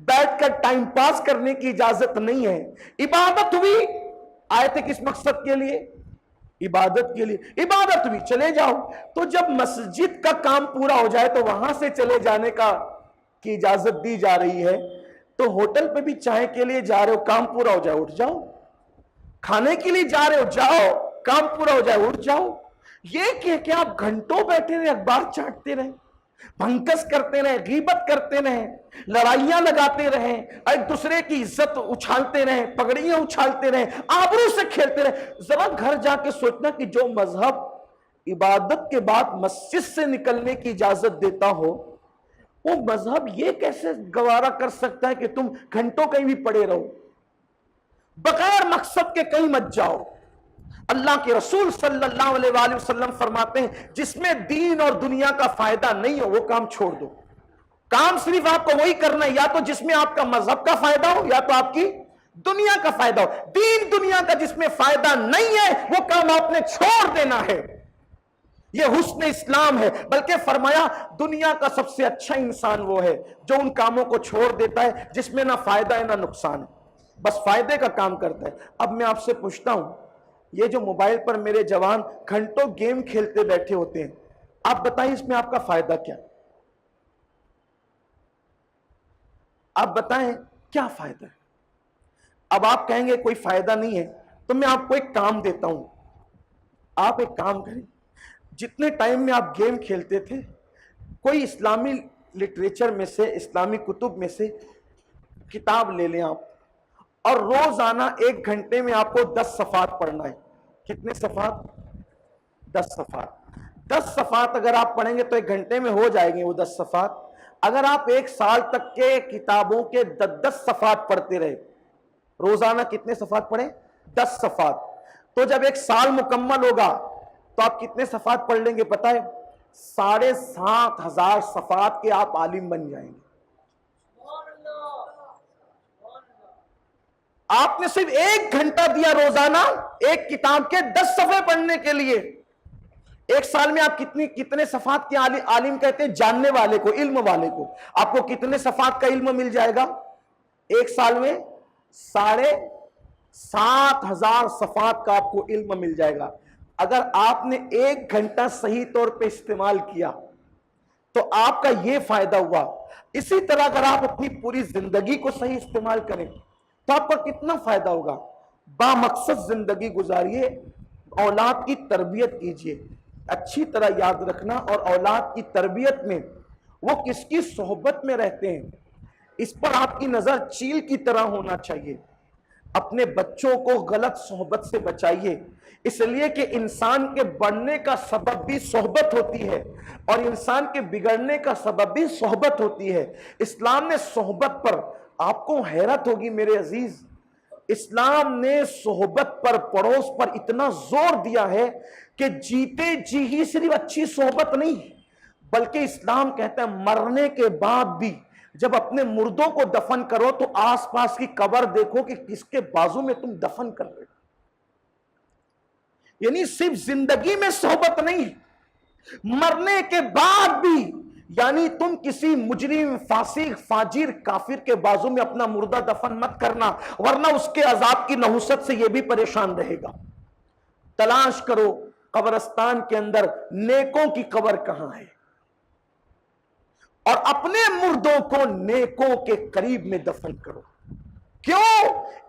بیٹھ کر ٹائم پاس کرنے کی اجازت نہیں ہے، عبادت ہوئی، آئے تھے کس مقصد کے لیے؟ عبادت کے لیے، عبادت ہوئی، چلے جاؤ۔ تو جب مسجد کا کام پورا ہو جائے تو وہاں سے چلے جانے کی اجازت دی جا رہی ہے، تو ہوٹل پہ بھی چائے کے لیے جا رہے ہو، کام پورا ہو جائے اٹھ جاؤ، کھانے کے لیے جا رہے ہو جاؤ، کام پورا ہو جائے اٹھ جاؤ۔ یہ کہ آپ گھنٹوں بیٹھے رہے، اخبار چاٹتے رہے، بھنکس کرتے رہے، غیبت کرتے رہے، لڑائیاں لگاتے رہے، ایک دوسرے کی عزت اچھالتے رہے، پگڑیاں اچھالتے رہے، آبرو سے کھیلتے رہے۔ ذرا گھر جا کے سوچنا کہ جو مذہب عبادت کے بعد مسجد سے نکلنے کی اجازت دیتا ہو، وہ مذہب یہ کیسے گوارا کر سکتا ہے کہ تم گھنٹوں کہیں بھی پڑے رہو، بغیر مقصد کے کہیں مت جاؤ؟ اللہ کے رسول صلی اللہ علیہ وآلہ وسلم فرماتے ہیں جس میں دین اور دنیا کا فائدہ نہیں ہو وہ کام چھوڑ دو. کام صرف آپ کو وہی کرنا ہے یا تو جس میں آپ کا مذہب کا فائدہ ہو یا تو آپ کی دنیا کا فائدہ ہو. دین دنیا کا جس میں فائدہ نہیں ہے وہ کام آپ نے چھوڑ دینا ہے. یہ حسن اسلام ہے. بلکہ فرمایا دنیا کا سب سے اچھا انسان وہ ہے جو ان کاموں کو چھوڑ دیتا ہے جس میں نہ فائدہ ہے نہ نقصان ہے, بس فائدے کا کام کرتا ہے. اب میں آپ سے پوچھتا ہوں, یہ جو موبائل پر میرے جوان گھنٹوں گیم کھیلتے بیٹھے ہوتے ہیں, آپ بتائیں اس میں آپ کا فائدہ کیا؟ آپ بتائیں کیا فائدہ ہے؟ اب آپ کہیں گے کوئی فائدہ نہیں ہے, تو میں آپ کو ایک کام دیتا ہوں. آپ ایک کام کریں, جتنے ٹائم میں آپ گیم کھیلتے تھے کوئی اسلامی لٹریچر میں سے, اسلامی کتب میں سے کتاب لے لیں آپ, اور روزانہ 1 گھنٹے میں آپ کو 10 صفحات پڑھنا ہے. کتنے صفحات؟ 10 صفحات. 10 صفحات اگر آپ پڑھیں گے تو 1 گھنٹے میں ہو جائیں گے وہ 10 صفحات. اگر آپ 1 سال تک کے کتابوں کے 10 صفحات پڑھتے رہے, روزانہ کتنے صفحات پڑھیں؟ 10 صفحات. تو جب 1 سال مکمل ہوگا تو آپ کتنے صفحات پڑھ لیں گے پتہ ہے؟ 7,500 صفحات کے آپ عالم بن جائیں گے. آپ نے صرف 1 گھنٹہ دیا روزانہ ایک کتاب کے 10 صفحے پڑھنے کے لیے. 1 سال میں آپ کتنے صفحات کے عالم کہتے ہیں؟ جاننے والے کو, علم والے کو. آپ کو کتنے صفحات کا علم مل جائے گا 1 سال میں؟ 7,500 صفحات کا آپ کو علم مل جائے گا. اگر آپ نے 1 گھنٹہ صحیح طور پہ استعمال کیا تو آپ کا یہ فائدہ ہوا. اسی طرح اگر آپ اپنی پوری زندگی کو صحیح استعمال کریں تو آپ کا کتنا فائدہ ہوگا. با مقصد زندگی گزاریے, اولاد کی تربیت کیجیے. اچھی طرح یاد رکھنا, اور اولاد کی تربیت میں وہ کس کی صحبت میں رہتے ہیں اس پر آپ کی نظر چیل کی طرح ہونا چاہیے. اپنے بچوں کو غلط صحبت سے بچائیے, اس لیے کہ انسان کے بڑھنے کا سبب بھی صحبت ہوتی ہے اور انسان کے بگڑنے کا سبب بھی صحبت ہوتی ہے. اسلام نے صحبت پر, آپ کو حیرت ہوگی میرے عزیز, اسلام نے صحبت پر, پڑوس پر اتنا زور دیا ہے کہ جیتے جی ہی صرف اچھی صحبت نہیں, بلکہ اسلام کہتا ہے مرنے کے بعد بھی جب اپنے مردوں کو دفن کرو تو آس پاس کی قبر دیکھو کہ کس کے بازو میں تم دفن کر رہے ہو. یعنی صرف زندگی میں صحبت نہیں, مرنے کے بعد بھی. یعنی تم کسی مجرم, فاسق, فاجر, کافر کے بازو میں اپنا مردہ دفن مت کرنا, ورنہ اس کے عذاب کی نحوست سے یہ بھی پریشان رہے گا. تلاش کرو قبرستان کے اندر نیکوں کی قبر کہاں ہے, اور اپنے مردوں کو نیکوں کے قریب میں دفن کرو. کیوں؟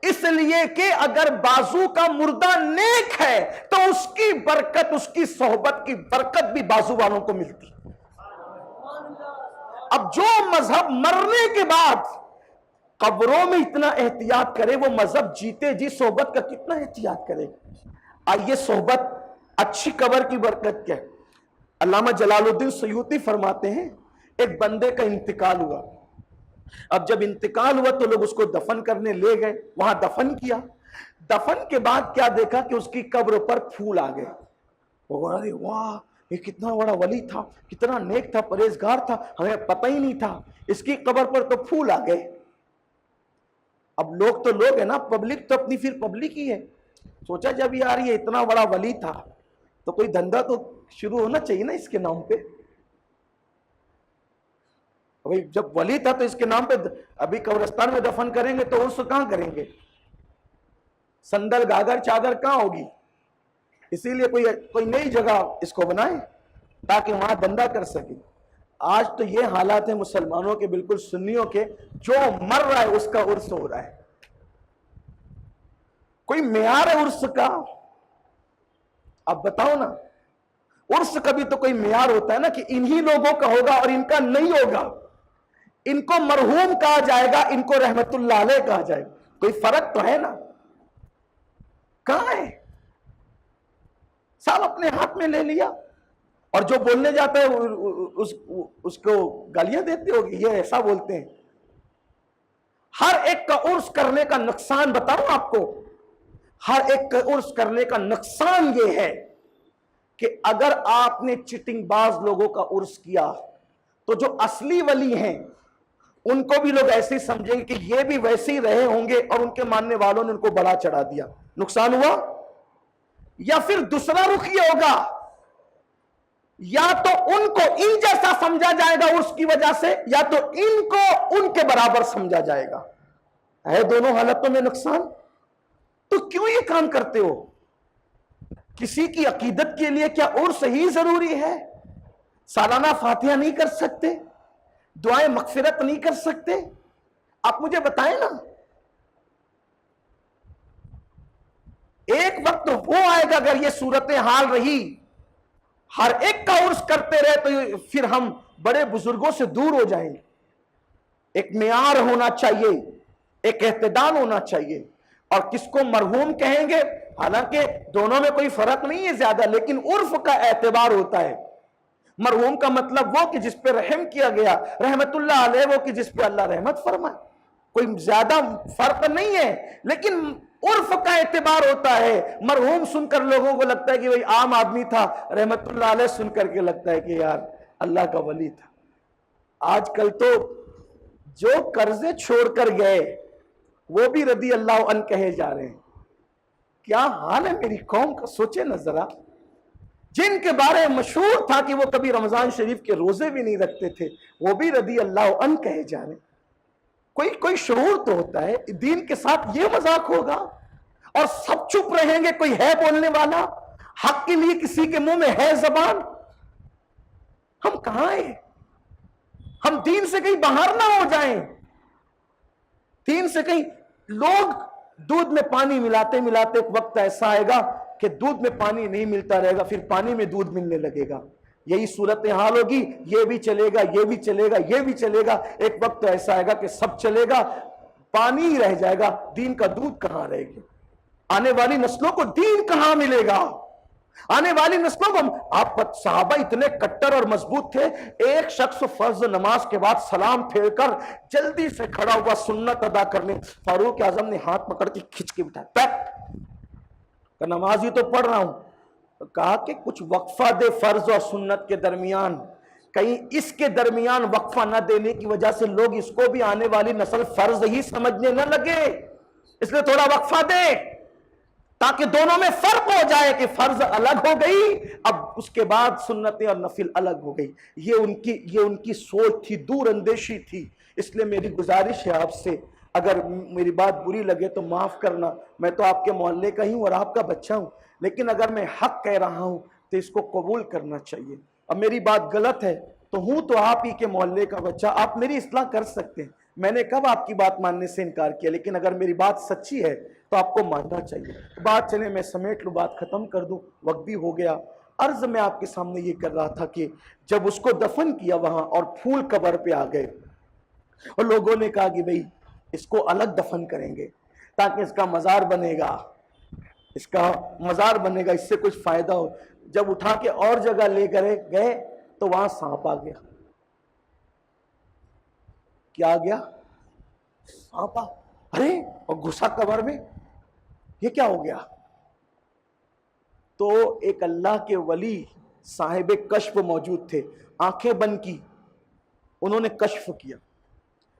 اس لیے کہ اگر بازو کا مردہ نیک ہے تو اس کی برکت, اس کی صحبت کی برکت بھی بازو والوں کو ملتی. اب جو مذہب مرنے کے بعد قبروں میں اتنا احتیاط کرے, وہ مذہب جیتے جی صحبت کا کتنا احتیاط کرے. آئیے صحبت, اچھی قبر کی برکت کیا ہے. علامہ جلال الدین سیوطی فرماتے ہیں ایک بندے کا انتقال ہوا. اب جب انتقال ہوا تو لوگ اس کو دفن کرنے لے گئے, وہاں دفن کیا. دفن کے بعد کیا دیکھا کہ اس کی قبر پر پھول آ گئے. ارے واہ, یہ کتنا بڑا ولی تھا, کتنا نیک تھا, پرہیزگار تھا, ہمیں پتہ ہی نہیں تھا, اس کی قبر پر تو پھول آ گئے. اب لوگ تو لوگ ہیں نا, پبلک تو اپنی پھر پبلک ہی ہے. سوچا جب یار یہ اتنا بڑا ولی تھا تو کوئی دھندا تو شروع ہونا چاہیے نا اس کے نام پہ. جب ولی تھا تو اس کے نام پہ, ابھی قبرستان میں دفن کریں گے تو عرس کہاں کریں گے, سندل گاگر چادر کہاں ہوگی. اسی لیے کوئی نئی جگہ اس کو بنائے تاکہ وہاں دھندا کر سکے. آج تو یہ حالات ہیں مسلمانوں کے, بالکل سنیوں کے, جو مر رہا ہے اس کا عرس ہو رہا ہے. کوئی معیار ہے عرس کا؟ اب بتاؤ نا, عرس کا بھی تو کوئی معیار ہوتا ہے نا کہ انہی لوگوں کا ہوگا اور ان کا نہیں ہوگا. ان کو مرحوم کہا جائے گا, ان کو رحمت اللہ علیہ کہا جائے گا. کوئی فرق تو ہے نا. کہاں ہے؟ سب اپنے ہاتھ میں لے لیا, اور جو بولنے جاتا ہے اس کو گالیاں دیتے ہوگی, یہ ایسا بولتے ہیں. ہر ایک کا عرس کرنے کا نقصان بتاؤں آپ کو, ہر ایک کا عرس کرنے کا نقصان یہ ہے کہ اگر آپ نے چٹنگ باز لوگوں کا عرس کیا تو جو اصلی ولی ہیں ان کو بھی لوگ ایسے سمجھیں گے کہ یہ بھی ویسے ہی رہے ہوں گے اور ان کے ماننے والوں نے ان کو بڑا چڑھا دیا، نقصان ہوا۔ یا پھر دوسرا رخ یہ ہوگا، یا تو ان کو ان جیسا سمجھا جائے گا اس کی وجہ سے، یا تو ان کو ان کے برابر سمجھا جائے گا، ہے دونوں حالتوں میں نقصان۔ تو کیوں یہ کام کرتے ہو؟ کسی کی عقیدت کے لیے کیا عرس ہی ضروری ہے؟ سالانہ فاتحہ نہیں کر سکتے؟ دعائیں مغفرت نہیں کر سکتے؟ آپ مجھے بتائیں نا۔ ایک وقت وہ آئے گا اگر یہ صورتحال رہی ہر ایک کا عرس کرتے رہے تو پھر ہم بڑے بزرگوں سے دور ہو جائیں گے۔ ایک معیار ہونا چاہیے، ایک اعتدال ہونا چاہیے۔ اور کس کو مرحوم کہیں گے؟ حالانکہ دونوں میں کوئی فرق نہیں ہے زیادہ، لیکن عرف کا اعتبار ہوتا ہے۔ مرحوم کا مطلب وہ کہ جس پہ رحم کیا گیا، رحمت اللہ علیہ وہ کہ جس پہ اللہ رحمت فرمائے، کوئی زیادہ فرق نہیں ہے، لیکن عرف کا اعتبار ہوتا ہے۔ مرحوم سن کر لوگوں کو لگتا ہے کہ بھئی عام آدمی تھا، رحمت اللہ علیہ سن کر کے لگتا ہے کہ یار اللہ کا ولی تھا۔ آج کل تو جو قرضے چھوڑ کر گئے وہ بھی رضی اللہ عنہ کہے جا رہے ہیں۔ کیا حال ہے میری قوم کا، سوچے نہ ذرا۔ جن کے بارے میں مشہور تھا کہ وہ کبھی رمضان شریف کے روزے بھی نہیں رکھتے تھے، وہ بھی رضی اللہ عنہ کہے جا رہے ہیں۔ کوئی شعور تو ہوتا ہے، دین کے ساتھ یہ مذاق ہوگا اور سب چپ رہیں گے؟ کوئی ہے بولنے والا حق کے لیے؟ کسی کے منہ میں ہے زبان؟ ہم کہاں ہیں؟ ہم دین سے کہیں باہر نہ ہو جائیں۔ دین سے کہیں لوگ دودھ میں پانی ملاتے ملاتے ایک وقت ایسا آئے گا کہ دودھ میں پانی نہیں ملتا رہے گا، پھر پانی میں دودھ ملنے لگے گا۔ یہی صورتحال ہوگی، یہ بھی چلے گا، یہ بھی چلے گا، یہ بھی چلے گا، ایک وقت ایسا آئے گا کہ سب چلے گا، پانی ہی رہ جائے گا، دین کا دودھ کہاں رہے گی؟ آنے والی نسلوں کو دین کہاں ملے گا؟ آنے والی نسلوں کو آپ صحابہ اتنے کٹر اور مضبوط تھے، ایک شخص فرض نماز کے بعد سلام پھیر کر جلدی سے کھڑا ہوا سنت ادا کرنے، فاروق اعظم نے ہاتھ پکڑ کے کھچ کے بٹھایا، بیٹھ، نماز ہی تو پڑھ رہا ہوں۔ کہا کہ کچھ وقفہ دے فرض اور سنت کے درمیان، کہیں اس کے درمیان وقفہ نہ دینے کی وجہ سے لوگ اس کو بھی آنے والی نسل فرض ہی سمجھنے نہ لگے، اس لیے تھوڑا وقفہ دے تاکہ دونوں میں فرق ہو جائے کہ فرض الگ ہو گئی، اب اس کے بعد سنتیں اور نفل الگ ہو گئی۔ یہ ان کی سوچ تھی، دور اندیشی تھی۔ اس لیے میری گزارش ہے آپ سے، اگر میری بات بری لگے تو معاف کرنا، میں تو آپ کے محلے کا ہی ہوں اور آپ کا بچہ ہوں، لیکن اگر میں حق کہہ رہا ہوں تو اس کو قبول کرنا چاہیے۔ اب میری بات غلط ہے تو ہوں تو آپ ہی کے محلے کا بچہ، آپ میری اصلاح کر سکتے ہیں، میں نے کب آپ کی بات ماننے سے انکار کیا، لیکن اگر میری بات سچی ہے تو آپ کو ماننا چاہیے۔ بات چلے میں سمیٹ لوں، بات ختم کر دوں، وقت بھی ہو گیا۔ عرض میں آپ کے سامنے یہ کر رہا تھا کہ جب اس کو دفن کیا وہاں اور پھول قبر پہ آ گئے اور لوگوں نے کہا کہ بھئی اس کو الگ دفن کریں گے تاکہ اس کا مزار بنے گا، اس کا مزار بنے گا، اس سے کچھ فائدہ ہو۔ جب اٹھا کے اور جگہ لے کر گئے تو وہاں سانپ آ گیا۔ کیا آ گیا؟ سانپ آ، ارے اور گھسا قبر میں، یہ کیا ہو گیا؟ تو ایک اللہ کے ولی صاحب کشف موجود تھے، آنکھیں بند کی، انہوں نے کشف کیا۔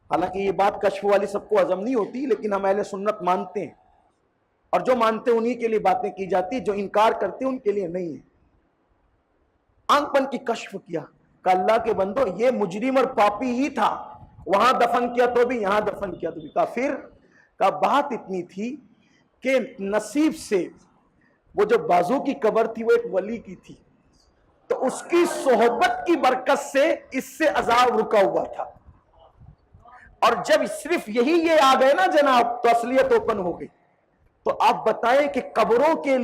حالانکہ یہ بات کشف والی سب کو عزم نہیں ہوتی، لیکن ہم اہل سنت مانتے ہیں، اور جو مانتے ہیں انہی کے لیے باتیں کی جاتی، جو انکار کرتے ہیں ان کے لیے نہیں ہے۔ آنکھ بند کی کشف کیا، کہ اللہ کے بندو یہ مجرم اور پاپی ہی تھا، وہاں دفن کیا تو بھی، یہاں دفن کیا تو بھی۔ کافر کا بات اتنی تھی کہ نصیب سے وہ جو بازو کی قبر تھی وہ ایک ولی کی تھی، تو اس کی صحبت کی برکت سے اس سے عذاب رکا ہوا تھا، اور جب صرف یہی یہ آ گئے نا جناب تو اصلیت اوپن ہو گئی۔ تو آپ بتائیں کہ قبروں کے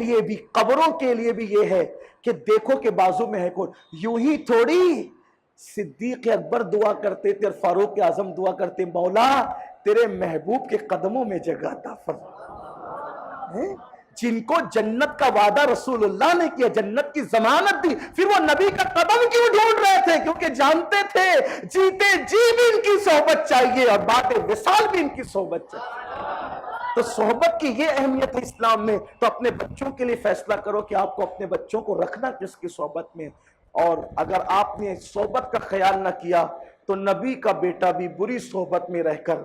لیے بھی یہ ہے کہ دیکھو کہ بازو میں ہے کون۔ یوں ہی تھوڑی صدیق اکبر دعا کرتے تھے اور فاروق اعظم دعا کرتے، مولا تیرے محبوب کے قدموں میں جگہ عطا فرما۔ جن کو جنت کا وعدہ رسول اللہ نے کیا، جنت کی ضمانت دی، پھر وہ نبی کا قدم کیوں ڈھونڈ رہے تھے؟ کیونکہ جانتے تھے جیتے جی بھی ان کی صحبت چاہیے اور بات وصال بھی ان کی صحبت چاہیے۔ تو صحبت کی یہ اہمیت ہے اسلام میں، تو اپنے بچوں کے لیے فیصلہ کرو کہ آپ کو اپنے بچوں کو رکھنا کس کی صحبت میں، اور اگر آپ نے صحبت کا خیال نہ کیا تو نبی کا بیٹا بھی بری صحبت میں رہ کر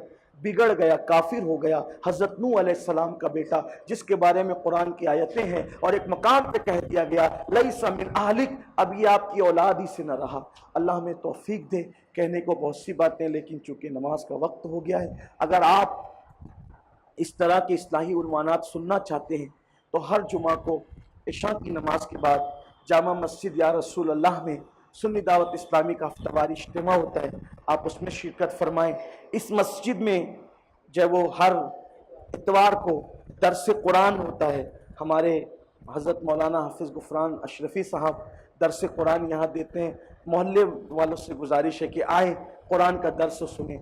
بگڑ گیا، کافر ہو گیا۔ حضرت نوح علیہ السلام کا بیٹا، جس کے بارے میں قرآن کی آیتیں ہیں، اور ایک مقام پہ کہہ دیا گیا لیس من اہلک، اب یہ آپ کی اولاد ہی سے نہ رہا۔ اللہ ہمیں توفیق دے۔ کہنے کو بہت سی باتیں، لیکن چونکہ نماز کا وقت ہو گیا ہے، اگر آپ اس طرح کے اصلاحی عنوانات سننا چاہتے ہیں تو ہر جمعہ کو عشاء کی نماز کے بعد جامع مسجد یا رسول اللہ میں سنی دعوت اسلامی کا ہفتہ واری اجتماع ہوتا ہے، آپ اس میں شرکت فرمائیں۔ اس مسجد میں جو وہ ہر اتوار کو درس قرآن ہوتا ہے، ہمارے حضرت مولانا حافظ غفران اشرفی صاحب درس قرآن یہاں دیتے ہیں۔ محلے والوں سے گزارش ہے کہ آئیں، قرآن کا درس سنیں۔